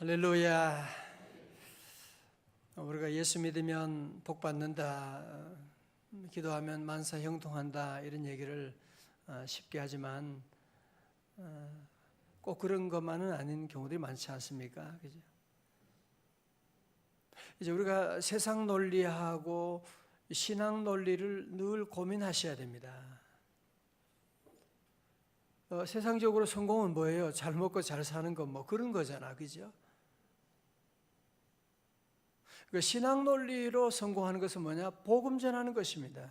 할렐루야. 우리가 예수 믿으면 복 받는다, 기도하면 만사 형통한다, 이런 얘기를 쉽게 하지만 꼭 그런 것만은 아닌 경우들이 많지 않습니까? 그죠? 이제 우리가 세상 논리하고 신앙 논리를 늘 고민하셔야 됩니다. 세상적으로 성공은 뭐예요? 잘 먹고 잘 사는 거 뭐 그런 거잖아, 그죠? 그 신앙 논리로 성공하는 것은 뭐냐? 복음 전하는 것입니다.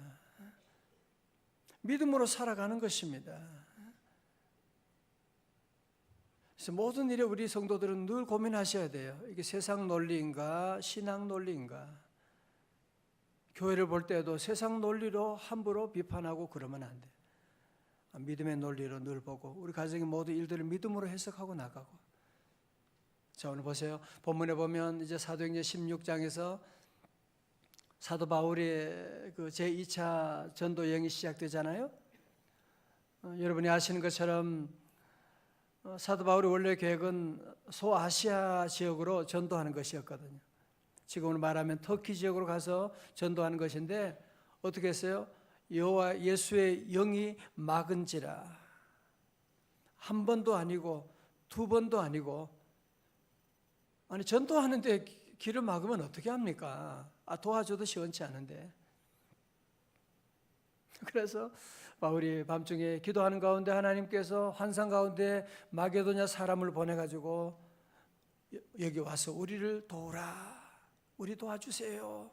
믿음으로 살아가는 것입니다. 그래서 모든 일에 우리 성도들은 늘 고민하셔야 돼요. 이게 세상 논리인가 신앙 논리인가? 교회를 볼 때도 세상 논리로 함부로 비판하고 그러면 안 돼. 믿음의 논리로 늘 보고 우리 가정의 모든 일들을 믿음으로 해석하고 나가고. 자, 오늘 보세요. 본문에 보면 이제 사도행전 16장에서 사도 바울의 그 제2차 전도 여행이 시작되잖아요. 여러분이 아시는 것처럼 사도 바울의 원래 계획은 소아시아 지역으로 전도하는 것이었거든요. 지금으로 말하면 터키 지역으로 가서 전도하는 것인데 어떻게 했어요? 여호와 예수의 영이 막은지라. 한 번도 아니고 두 번도 아니고. 아니, 전도하는데 길을 막으면 어떻게 합니까? 도와줘도 시원치 않은데. 그래서 바울이 밤중에 기도하는 가운데 하나님께서 환상 가운데 마게도냐 사람을 보내가지고 여기 와서 우리를 도우라, 우리 도와주세요.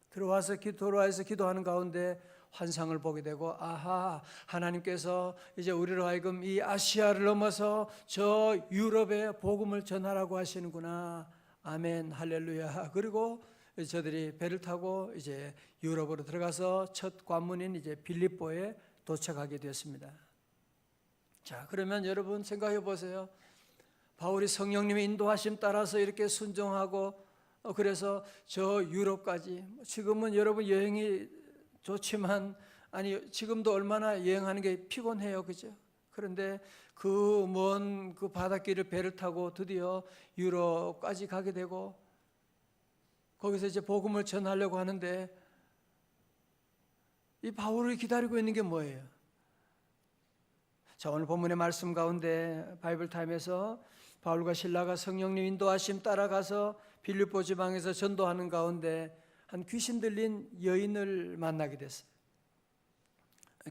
들어와서 기도하는 가운데 환상을 보게 되고, 아하, 하나님께서 이제 우리로 하여금 이 아시아를 넘어서 저 유럽에 복음을 전하라고 하시는구나. 아멘, 할렐루야. 그리고 저들이 배를 타고 이제 유럽으로 들어가서 첫 관문인 이제 빌립보에 도착하게 되었습니다. 자, 그러면 여러분 생각해 보세요. 바울이 성령님의 인도하심 따라서 이렇게 순종하고 그래서 저 유럽까지, 지금은 여러분 여행이 좋지만 아니 지금도 얼마나 여행하는 게 피곤해요, 그죠? 그런데 그 먼 그 바닷길을 배를 타고 드디어 유럽까지 가게 되고 거기서 이제 복음을 전하려고 하는데 이 바울을 기다리고 있는 게 뭐예요? 자, 오늘 본문의 말씀 가운데 바이블 타임에서 바울과 실라가 성령님 인도하심 따라가서 빌립보 지방에서 전도하는 가운데 한 귀신 들린 여인을 만나게 됐어요.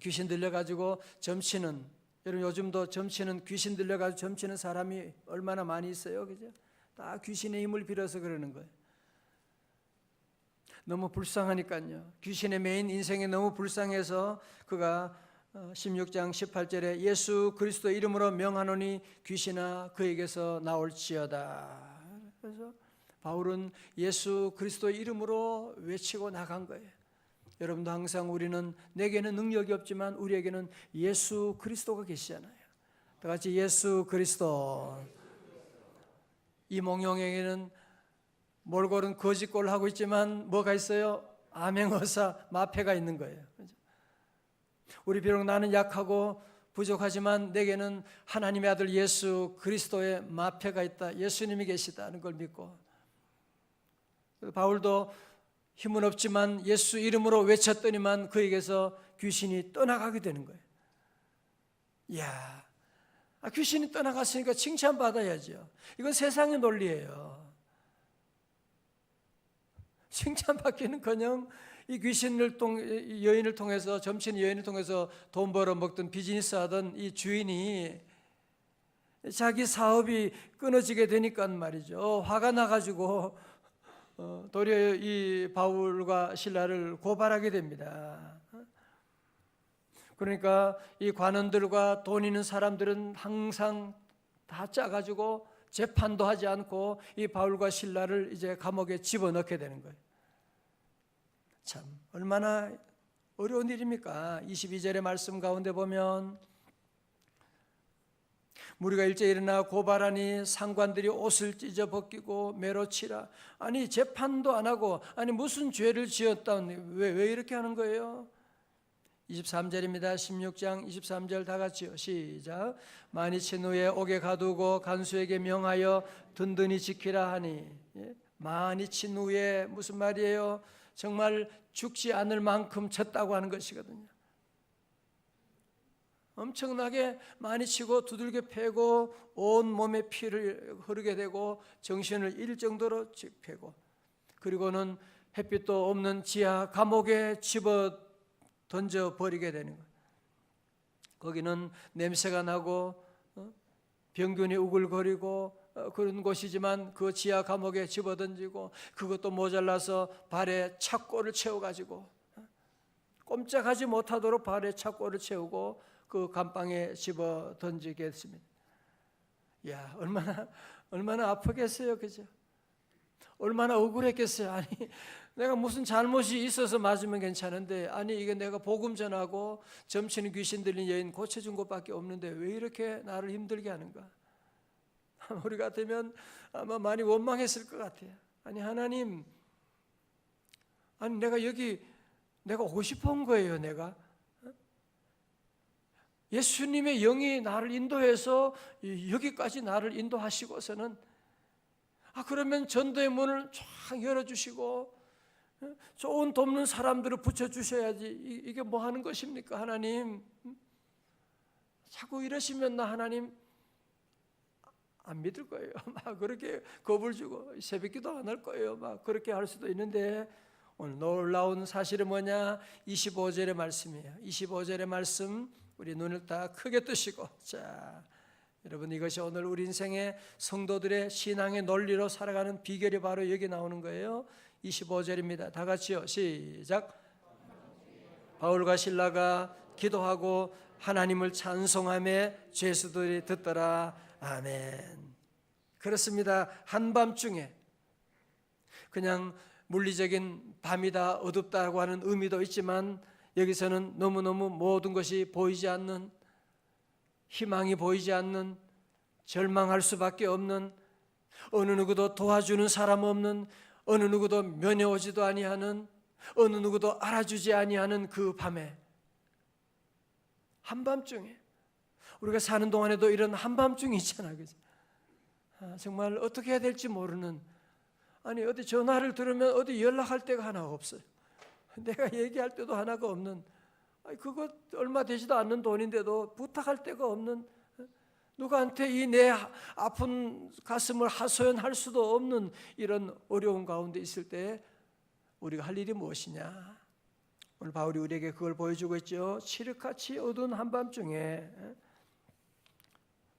귀신 들려가지고 점치는, 여러분 요즘도 점치는, 귀신 들려가지고 점치는 사람이 얼마나 많이 있어요, 그죠? 다 귀신의 힘을 빌어서 그러는 거예요. 너무 불쌍하니까요. 귀신의 매인 인생이 너무 불쌍해서 그가 16장 18절에 예수 그리스도 이름으로 명하노니 귀신아 그에게서 나올지어다. 그래서 바울은 예수 그리스도 이름으로 외치고 나간 거예요. 여러분도 항상 우리는 내게는 능력이 없지만 우리에게는 예수 그리스도가 계시잖아요. 다 같이 예수 그리스도. 이몽룡에게는 몰골은 거짓골을 하고 있지만 뭐가 있어요? 암행어사 마패가 있는 거예요. 우리 비록 나는 약하고 부족하지만 내게는 하나님의 아들 예수 그리스도의 마패가 있다. 예수님이 계시다는 걸 믿고, 바울도 힘은 없지만 예수 이름으로 외쳤더니만 그에게서 귀신이 떠나가게 되는 거예요. 이야, 귀신이 떠나갔으니까 칭찬받아야죠. 이건 세상의 논리예요. 칭찬받기는커녕 이 여인을 통해서, 점치는 여인을 통해서 돈 벌어 먹던 비즈니스 하던 이 주인이 자기 사업이 끊어지게 되니까 말이죠, 화가 나가지고 도리어 이 바울과 실라를 고발하게 됩니다. 그러니까 이 관원들과 돈 있는 사람들은 항상 다 짜가지고 재판도 하지 않고 이 바울과 실라를 이제 감옥에 집어넣게 되는 거예요. 참 얼마나 어려운 일입니까? 22절의 말씀 가운데 보면 무리가 일제히 일어나 고발하니 상관들이 옷을 찢어 벗기고 매로 치라. 아니 재판도 안 하고, 아니 무슨 죄를 지었다, 왜 이렇게 하는 거예요? 23절입니다. 16장 23절 다 같이요. 시작. 많이 친 후에 옥에 가두고 간수에게 명하여 든든히 지키라 하니. 많이 친 후에 무슨 말이에요? 정말 죽지 않을 만큼 쳤다고 하는 것이거든요. 엄청나게 많이 치고 두들겨 패고 온 몸에 피를 흐르게 되고 정신을 잃을 정도로 패고, 그리고는 햇빛도 없는 지하 감옥에 집어 던져 버리게 되는 거예요. 거기는 냄새가 나고 병균이 우글거리고 그런 곳이지만 그 지하 감옥에 집어 던지고, 그것도 모자라서 발에 착고를 채워가지고 꼼짝하지 못하도록 발에 착고를 채우고 그 감방에 집어 던지게 했습니다. 야, 얼마나 아프겠어요, 그죠? 얼마나 억울했겠어요. 아니, 내가 무슨 잘못이 있어서 맞으면 괜찮은데, 아니 이게 내가 복음 전하고 점치는 귀신 들린 여인 고쳐준 것밖에 없는데 왜 이렇게 나를 힘들게 하는가? 우리 같으면 아마 많이 원망했을 것 같아요. 아니 하나님, 아니 내가 오고 싶어 온 거예요. 내가 예수님의 영이 나를 인도해서 여기까지 나를 인도하시고서는 그러면 전도의 문을 쫙 열어주시고 좋은 돕는 사람들을 붙여주셔야지. 이게 뭐 하는 것입니까 하나님? 자꾸 이러시면 나 하나님 안 믿을 거예요. 막 그렇게 겁을 주고 새벽기도 안 할 거예요. 막 그렇게 할 수도 있는데, 오늘 놀라운 사실은 뭐냐? 25절의 말씀이에요. 25절의 말씀 우리 눈을 다 크게 뜨시고, 자 여러분, 이것이 오늘 우리 인생의 성도들의 신앙의 논리로 살아가는 비결이 바로 여기 나오는 거예요. 25절입니다. 다 같이요. 시작. 바울과 실라가 기도하고 하나님을 찬송하며 죄수들이 듣더라. 아멘. 그렇습니다. 한밤중에, 그냥 물리적인 밤이다 어둡다고 하는 의미도 있지만, 여기서는 너무너무 모든 것이 보이지 않는, 희망이 보이지 않는, 절망할 수밖에 없는, 어느 누구도 도와주는 사람 없는, 어느 누구도 면회오지도 아니하는, 어느 누구도 알아주지 아니하는 그 밤에, 한밤중에, 우리가 사는 동안에도 이런 한밤중이 있잖아, 그죠? 정말 어떻게 해야 될지 모르는, 아니 어디 전화를 들으면 어디 연락할 데가 하나 없어요. 내가 얘기할 때도 하나가 없는, 그거 얼마 되지도 않는 돈인데도 부탁할 데가 없는, 누구한테 이 내 아픈 가슴을 하소연할 수도 없는 이런 어려운 가운데 있을 때 우리가 할 일이 무엇이냐? 오늘 바울이 우리에게 그걸 보여주고 있죠. 칠흑같이 어두운 한밤중에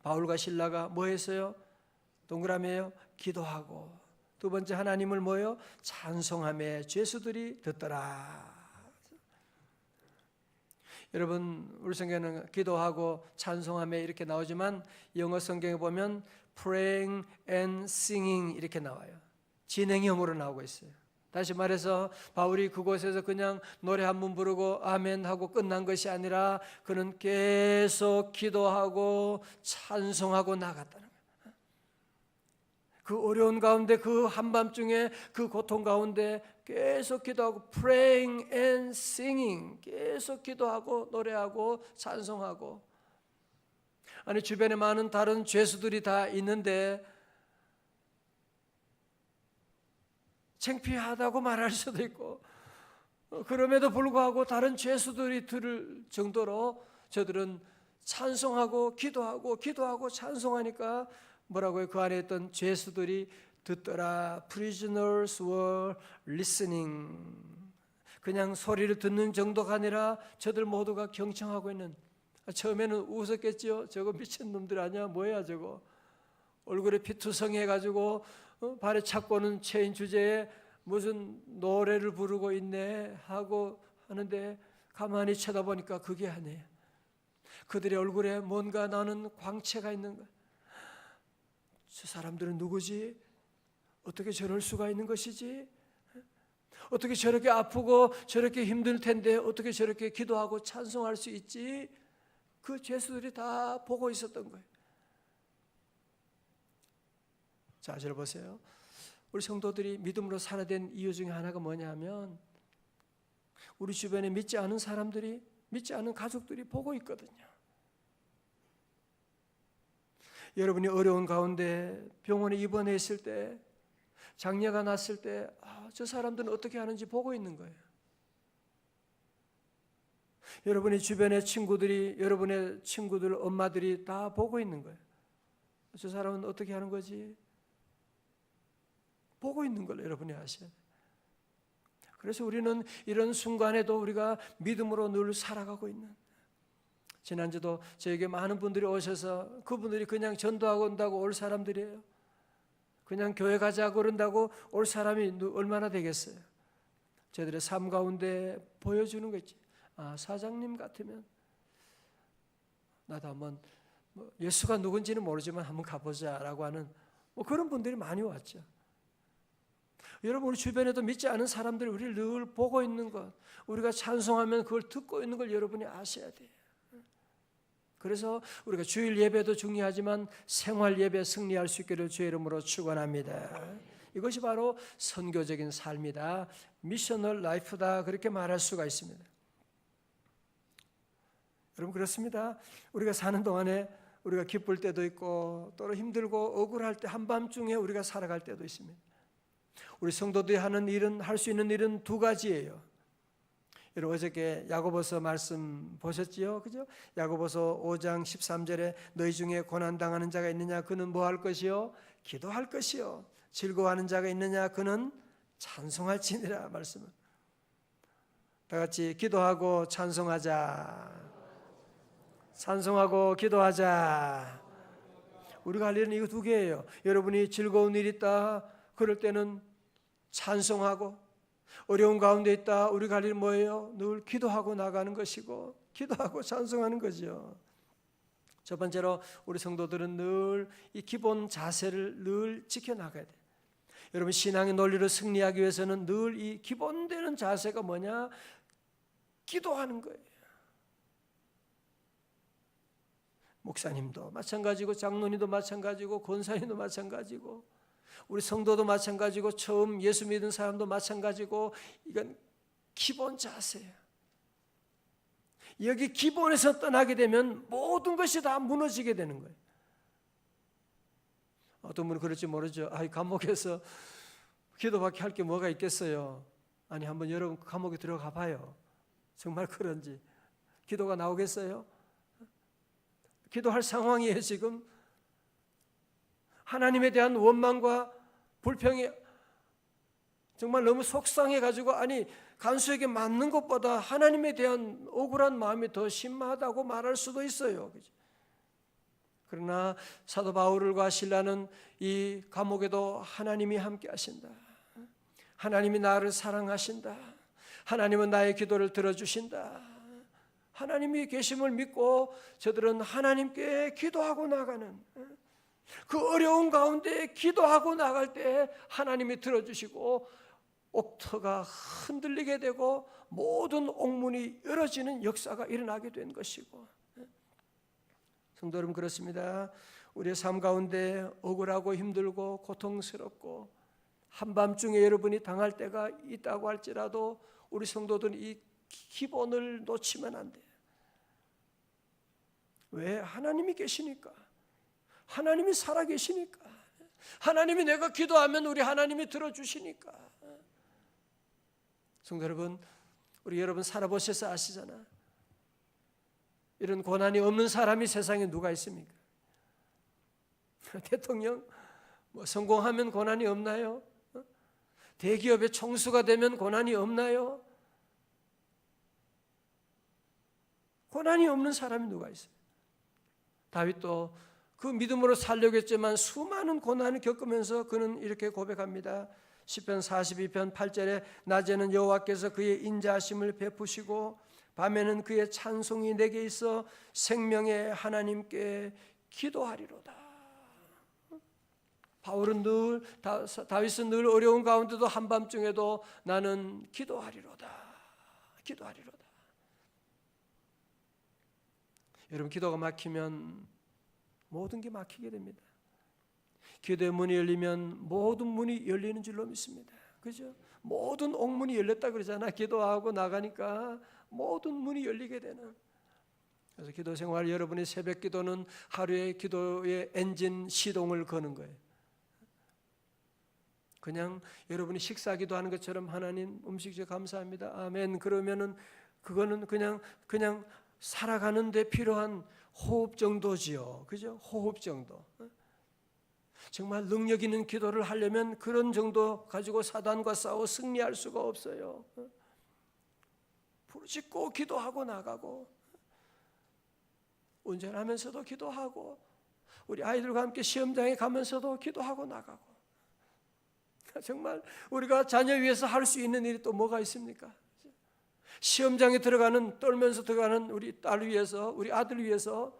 바울과 실라가 뭐 했어요? 동그라미에요. 기도하고, 두 번째 하나님을 뭐요? 찬송하며 죄수들이 듣더라. 여러분, 우리 성경에는 기도하고 찬송하며 이렇게 나오지만 영어 성경에 보면 praying and singing 이렇게 나와요. 진행형으로 나오고 있어요. 다시 말해서 바울이 그곳에서 그냥 노래 한 번 부르고 아멘 하고 끝난 것이 아니라 그는 계속 기도하고 찬송하고 나갔다는 거예요. 그 어려운 가운데, 그 한밤중에, 그 고통 가운데 계속 기도하고 praying and singing, 계속 기도하고 노래하고 찬송하고. 아니 주변에 많은 다른 죄수들이 다 있는데 창피하다고 말할 수도 있고, 그럼에도 불구하고 다른 죄수들이 들을 정도로 저들은 찬송하고 기도하고 찬송하니까 뭐라고요? 그 안에 있던 죄수들이 듣더라. Prisoners were listening. 그냥 소리를 듣는 정도가 아니라 저들 모두가 경청하고 있는. 처음에는 웃었겠죠. 저거 미친놈들 아니야? 뭐야 저거. 얼굴에 피투성해가지고 발에 착고는 체인 주제에 무슨 노래를 부르고 있네 하고 하는데, 가만히 쳐다보니까 그게 아니에요. 그들의 얼굴에 뭔가 나는 광채가 있는 거야. 저 사람들은 누구지? 어떻게 저럴 수가 있는 것이지? 어떻게 저렇게 아프고 저렇게 힘들 텐데 어떻게 저렇게 기도하고 찬송할 수 있지? 그 죄수들이 다 보고 있었던 거예요. 자, 잘 보세요. 우리 성도들이 믿음으로 살아야 된 이유 중에 하나가 뭐냐면, 우리 주변에 믿지 않은 사람들이 믿지 않는 가족들이 보고 있거든요. 여러분이 어려운 가운데 병원에 입원해 있을 때, 장녀가 났을 때, 저 사람들은 어떻게 하는지 보고 있는 거예요. 여러분의 주변의 친구들이, 여러분의 친구들 엄마들이 다 보고 있는 거예요. 저 사람은 어떻게 하는 거지? 보고 있는 걸 여러분이 아셔야 돼요. 그래서 우리는 이런 순간에도 우리가 믿음으로 늘 살아가고 있는, 지난주도 저에게 많은 분들이 오셔서 그분들이 그냥 전도하고 온다고 올 사람들이에요. 그냥 교회 가자고 그런다고 올 사람이 얼마나 되겠어요? 저희들의 삶 가운데 보여주는 거지. 사장님 같으면 나도 한번 예수가 누군지는 모르지만 한번 가보자라고 하는 그런 분들이 많이 왔죠. 여러분, 우리 주변에도 믿지 않은 사람들이 우리를 늘 보고 있는 것, 우리가 찬송하면 그걸 듣고 있는 걸 여러분이 아셔야 돼요. 그래서 우리가 주일 예배도 중요하지만 생활 예배 승리할 수 있기를 주의 이름으로 축원합니다. 이것이 바로 선교적인 삶이다, 미셔널 라이프다, 그렇게 말할 수가 있습니다. 여러분, 그렇습니다. 우리가 사는 동안에 우리가 기쁠 때도 있고 또 힘들고 억울할 때, 한밤중에 우리가 살아갈 때도 있습니다. 우리 성도들이 하는 일은, 할 수 있는 일은 두 가지예요. 여러분, 어저께 야고보서 말씀 보셨지요? 그죠? 야고보서 5장 13절에 너희 중에 고난당하는 자가 있느냐? 그는 뭐 할 것이요? 기도할 것이요. 즐거워하는 자가 있느냐? 그는 찬송할지니라 말씀은. 다 같이 기도하고 찬송하자. 찬송하고 기도하자. 우리가 할 일은 이거 두 개예요. 여러분이 즐거운 일 있다, 그럴 때는 찬송하고, 어려운 가운데 있다, 우리가 할 일은 뭐예요? 늘 기도하고 나가는 것이고, 기도하고 찬송하는 거죠. 첫 번째로 우리 성도들은 늘 이 기본 자세를 늘 지켜나가야 돼요. 여러분, 신앙의 논리를 승리하기 위해서는 늘 이 기본되는 자세가 뭐냐? 기도하는 거예요. 목사님도 마찬가지고, 장로님도 마찬가지고, 권사님도 마찬가지고, 우리 성도도 마찬가지고, 처음 예수 믿은 사람도 마찬가지고, 이건 기본 자세예요. 여기 기본에서 떠나게 되면 모든 것이 다 무너지게 되는 거예요. 어떤 분은 그럴지 모르죠. 감옥에서 기도밖에 할 게 뭐가 있겠어요. 아니, 한번 여러분 감옥에 들어가 봐요. 정말 그런지. 기도가 나오겠어요? 기도할 상황이에요. 지금 하나님에 대한 원망과 불평이 정말 너무 속상해가지고, 간수에게 맞는 것보다 하나님에 대한 억울한 마음이 더 심하다고 말할 수도 있어요. 그러나 사도 바울과 실라는 이 감옥에도 하나님이 함께 하신다, 하나님이 나를 사랑하신다, 하나님은 나의 기도를 들어주신다, 하나님이 계심을 믿고 저들은 하나님께 기도하고 나가는, 그 어려운 가운데 기도하고 나갈 때 하나님이 들어주시고 옥터가 흔들리게 되고 모든 옥문이 열어지는 역사가 일어나게 된 것이고. 성도 여러분, 그렇습니다. 우리의 삶 가운데 억울하고 힘들고 고통스럽고 한밤중에 여러분이 당할 때가 있다고 할지라도 우리 성도들은 이 기본을 놓치면 안 돼요. 왜? 하나님이 계시니까, 하나님이 살아계시니까, 하나님이 내가 기도하면 우리 하나님이 들어주시니까. 성도 여러분, 우리 여러분 살아보셔서 아시잖아. 이런 고난이 없는 사람이 세상에 누가 있습니까? 대통령 성공하면 고난이 없나요? 대기업의 총수가 되면 고난이 없나요? 고난이 없는 사람이 누가 있어요? 다윗도 그 믿음으로 살려고 했지만 수많은 고난을 겪으면서 그는 이렇게 고백합니다. 시편 42편 8절에 낮에는 여호와께서 그의 인자하심을 베푸시고 밤에는 그의 찬송이 내게 있어 생명의 하나님께 기도하리로다. 바울은 늘, 다윗은 늘 어려운 가운데도 한밤중에도 나는 기도하리로다, 기도하리로다. 여러분, 기도가 막히면 모든 게 막히게 됩니다. 기도의 문이 열리면 모든 문이 열리는 줄로 믿습니다. 그죠? 모든 옥문이 열렸다 그러잖아. 기도하고 나가니까 모든 문이 열리게 되는. 그래서 기도 생활, 여러분의 새벽 기도는 하루의 기도의 엔진 시동을 거는 거예요. 그냥 여러분이 식사 기도하는 것처럼 하나님 음식 주셔서 감사합니다, 아멘, 그러면은 그거는 그냥 살아가는 데 필요한 호흡 정도지요. 그죠? 호흡 정도. 정말 능력 있는 기도를 하려면 그런 정도 가지고 사단과 싸워 승리할 수가 없어요. 부르짖고 기도하고 나가고, 운전하면서도 기도하고, 우리 아이들과 함께 시험장에 가면서도 기도하고 나가고. 정말 우리가 자녀 위해서 할 수 있는 일이 또 뭐가 있습니까? 시험장에 떨면서 들어가는 우리 딸 위해서, 우리 아들 위해서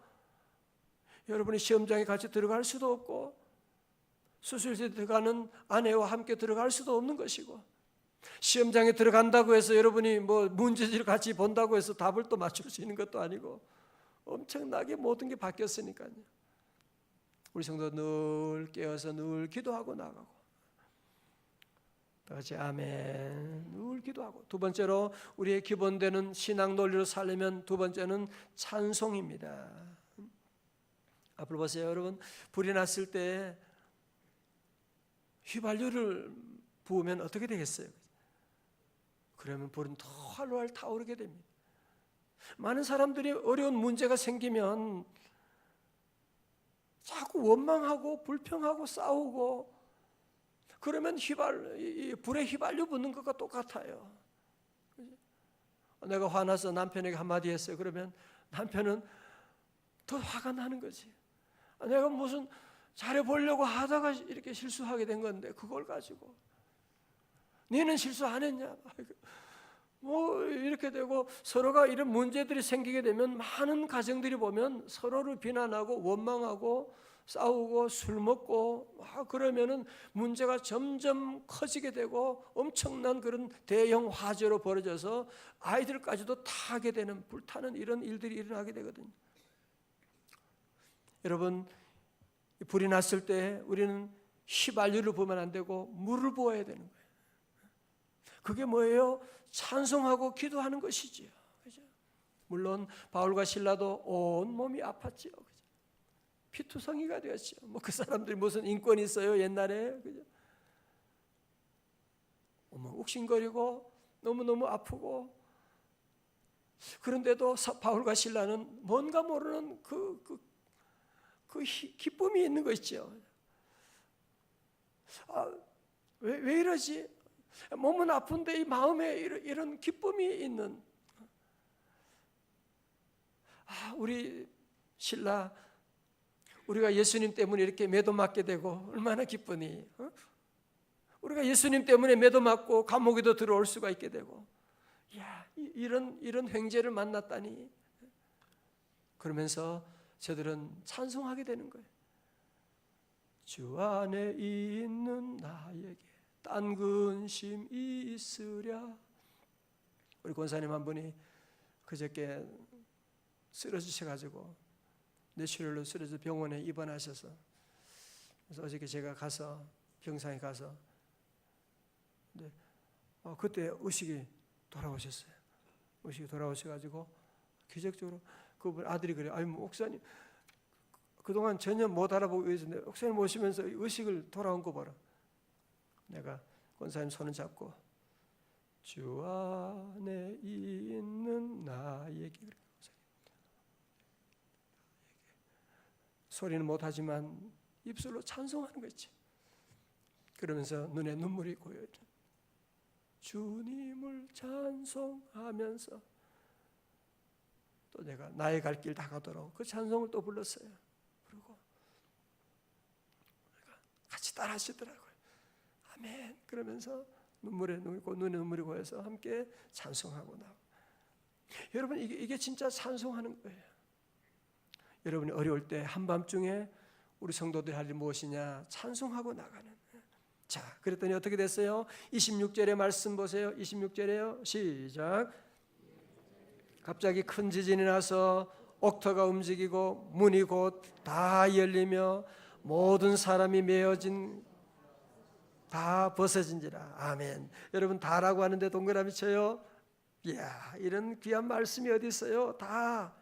여러분이 시험장에 같이 들어갈 수도 없고, 수술실에 들어가는 아내와 함께 들어갈 수도 없는 것이고, 시험장에 들어간다고 해서 여러분이 뭐 문제지를 같이 본다고 해서 답을 또 맞출 수 있는 것도 아니고, 엄청나게 모든 게 바뀌었으니까요. 우리 성도 늘 깨어서 늘 기도하고 나가고, 다같이 아멘, 늘 기도하고. 두 번째로 우리의 기본되는 신앙 논리로 살려면 두 번째는 찬송입니다. 앞으로 보세요. 여러분, 불이 났을 때 휘발유를 부으면 어떻게 되겠어요? 그러면 불은 더 활활 타오르게 됩니다. 많은 사람들이 어려운 문제가 생기면 자꾸 원망하고 불평하고 싸우고, 그러면 불에 휘발유 붓는 것과 똑같아요. 내가 화나서 남편에게 한마디 했어요. 그러면 남편은 더 화가 나는 거지. 내가 무슨 잘해보려고 하다가 이렇게 실수하게 된 건데 그걸 가지고 너는 실수 안 했냐? 뭐 이렇게 되고, 서로가 이런 문제들이 생기게 되면 많은 가정들이 보면 서로를 비난하고 원망하고 싸우고 술 먹고 그러면은 문제가 점점 커지게 되고 엄청난 그런 대형 화재로 벌어져서 아이들까지도 타게 되는, 불타는 이런 일들이 일어나게 되거든요. 여러분, 불이 났을 때 우리는 휘발유를 부으면 안 되고 물을 부어야 되는 거예요. 그게 뭐예요? 찬송하고 기도하는 것이지요. 그죠? 물론 바울과 실라도 온 몸이 아팠지요. 그죠? 피투성이가 되었죠. 뭐 그 사람들이 무슨 인권이 있어요 옛날에? 그죠? 욱신거리고 너무너무 아프고, 그런데도 바울과 실라는 뭔가 모르는 그 기쁨이 있는 거 있죠. 왜 이러지? 몸은 아픈데 이 마음에 이런 기쁨이 있는. 우리 신라, 우리가 예수님 때문에 이렇게 매도맞게 되고 얼마나 기쁘니? 우리가 예수님 때문에 매도맞고 감옥에도 들어올 수가 있게 되고, 이런 횡재를 만났다니. 그러면서 저들은 찬송하게 되는 거예요. 주 안에 있는 나에게 딴 근심 있으랴. 우리 권사님 한 분이 그저께 쓰러지셔가지고 뇌출혈로 쓰러져 병원에 입원하셔서, 그래서 어저께 제가 가서 병상에 가서, 근데 그때 의식이 돌아오셨어요. 의식이 돌아오셔가지고 기적적으로 그분 아들이 그래요. 목사님 그동안 전혀 못 알아보고 있었는데 목사님 오시면서 의식을 돌아온 거 봐라. 내가 권사님 손을 잡고 주 안에 있는 나에게, 소리는 못하지만 입술로 찬송하는 거지. 그러면서 눈에 눈물이 고여요. 주님을 찬송하면서 또 내가 나의 갈 길 다가도록 그 찬송을 또 불렀어요. 그리고 같이 따라 하시더라고요. 아멘. 그러면서 눈에 눈물이 고여서 함께 찬송하고 나오고. 여러분, 이게 진짜 찬송하는 거예요. 여러분이 어려울 때 한밤중에 우리 성도들이 할 일이 무엇이냐? 찬송하고 나가는. 자, 그랬더니 어떻게 됐어요? 26절의 말씀 보세요. 26절에요. 시작. 갑자기 큰 지진이 나서 옥토가 움직이고 문이 곧 다 열리며 모든 사람이 메어진 다 벗어진지라. 아멘. 여러분, 다라고 하는데 동그라미 쳐요. 이야, 이런 귀한 말씀이 어디 있어요? 다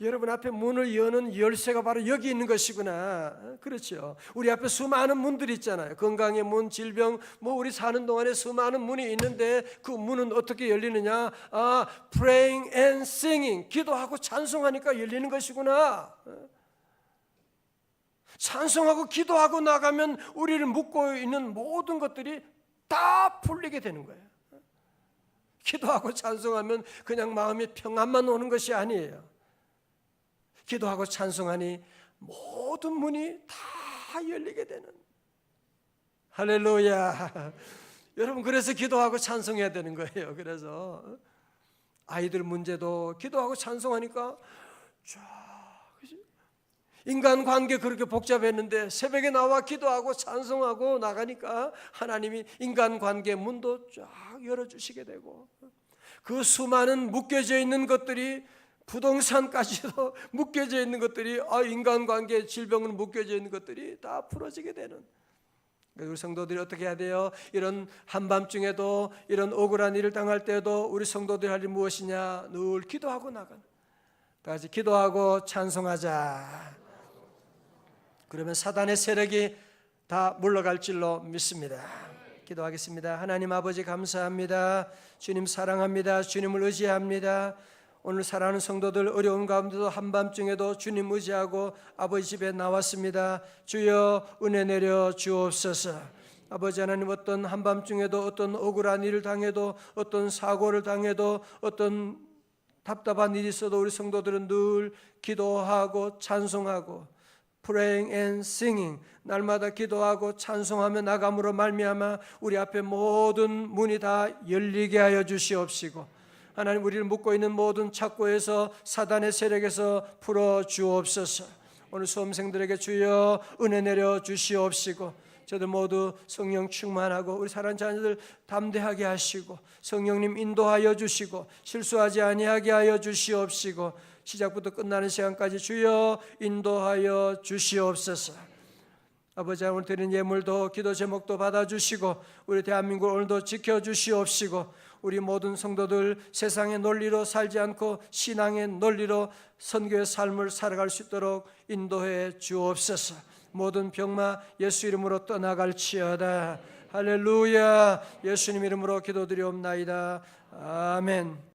여러분 앞에 문을 여는 열쇠가 바로 여기 있는 것이구나. 그렇죠. 우리 앞에 수많은 문들이 있잖아요. 건강의 문, 질병, 우리 사는 동안에 수많은 문이 있는데 그 문은 어떻게 열리느냐? praying and singing, 기도하고 찬송하니까 열리는 것이구나. 찬송하고 기도하고 나가면 우리를 묶고 있는 모든 것들이 다 풀리게 되는 거예요. 기도하고 찬송하면 그냥 마음의 평안만 오는 것이 아니에요. 기도하고 찬송하니 모든 문이 다 열리게 되는. 할렐루야. 여러분, 그래서 기도하고 찬송해야 되는 거예요. 그래서 아이들 문제도 기도하고 찬송하니까 인간관계 그렇게 복잡했는데 새벽에 나와 기도하고 찬송하고 나가니까 하나님이 인간관계 문도 쫙 열어주시게 되고, 그 수많은 묶여져 있는 것들이, 부동산까지도 묶여져 있는 것들이, 인간관계, 질병은 묶여져 있는 것들이 다 풀어지게 되는. 우리 성도들이 어떻게 해야 돼요? 이런 한밤중에도, 이런 억울한 일을 당할 때도 우리 성도들이 할 일이 무엇이냐? 늘 기도하고 나가는. 다 같이 기도하고 찬송하자. 그러면 사단의 세력이 다 물러갈 줄로 믿습니다. 기도하겠습니다. 하나님 아버지, 감사합니다. 주님 사랑합니다. 주님을 의지합니다. 오늘 사랑하는 성도들 어려운 가운데도 한밤중에도 주님 의지하고 아버지 집에 나왔습니다. 주여 은혜 내려 주옵소서. 아버지 하나님, 어떤 한밤중에도 어떤 억울한 일을 당해도, 어떤 사고를 당해도, 어떤 답답한 일이 있어도 우리 성도들은 늘 기도하고 찬송하고 praying and singing, 날마다 기도하고 찬송하며 나감으로 말미암아 우리 앞에 모든 문이 다 열리게 하여 주시옵시고, 하나님, 우리를 묶고 있는 모든 착고에서, 사단의 세력에서 풀어 주옵소서. 오늘 수험생들에게 주여 은혜 내려 주시옵시고, 저들 모두 성령 충만하고 우리 사랑하는 자녀들 담대하게 하시고 성령님 인도하여 주시고 실수하지 아니하게 하여 주시옵시고, 시작부터 끝나는 시간까지 주여 인도하여 주시옵소서. 아버지, 오늘 드린 예물도 기도 제목도 받아주시고 우리 대한민국 오늘도 지켜주시옵시고, 우리 모든 성도들 세상의 논리로 살지 않고 신앙의 논리로 선교의 삶을 살아갈 수 있도록 인도해 주옵소서. 모든 병마 예수 이름으로 떠나갈지어다. 할렐루야. 예수님 이름으로 기도드리옵나이다. 아멘.